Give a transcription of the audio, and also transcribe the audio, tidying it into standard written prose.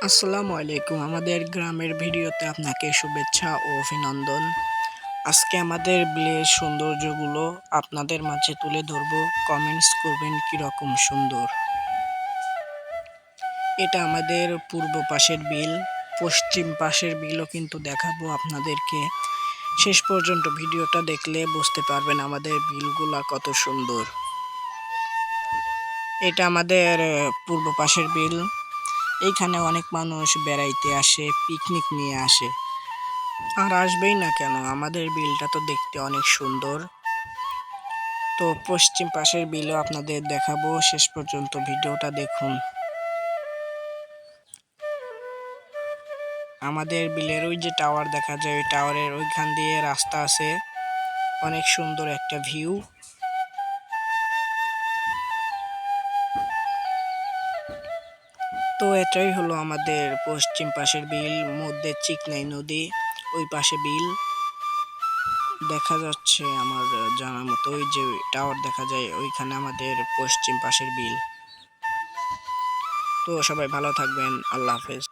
আসসালামু আলাইকুম। আমাদের গ্রামের ভিডিওতে আপনাকে শুভেচ্ছা ও অভিনন্দন। আজকে আমাদের বিলের সৌন্দর্যগুলো আপনাদের মাঝে তুলে ধরবো। কমেন্টস করবেন কিরকম সুন্দর। এটা আমাদের পূর্ব পাশের বিল, পশ্চিম পাশের বিলও কিন্তু দেখাবো আপনাদেরকে। শেষ পর্যন্ত ভিডিওটা দেখলে বুঝতে পারবেন আমাদের বিলগুলা কত সুন্দর। এটা আমাদের পূর্ব পাশের বিল। এইখানে অনেক মানুষ বেড়াইতে আসে, পিকনিক নিয়ে আসে। আর আসবেই না কেন, আমাদের বিলটা তো দেখতে অনেক সুন্দর। তো পশ্চিম পাশের বিলও আপনাদের দেখাবো, শেষ পর্যন্ত ভিডিওটা দেখুন। আমাদের বিলের ওই যে টাওয়ার দেখা যায়, ওই টাওয়ারের ওইখান দিয়ে রাস্তা আছে, অনেক সুন্দর একটা ভিউ। তো এটাই হলো আমাদের পশ্চিম পাশের বিল, মধ্যে চিকনাই নদী, ওই পাশে বিল দেখা যাচ্ছে। আমার জানার মতো ওই যে টাওয়ার দেখা যায়, ওইখানে আমাদের পশ্চিম পাশের বিল। তো সবাই ভালো থাকবেন, আল্লাহ হাফেজ।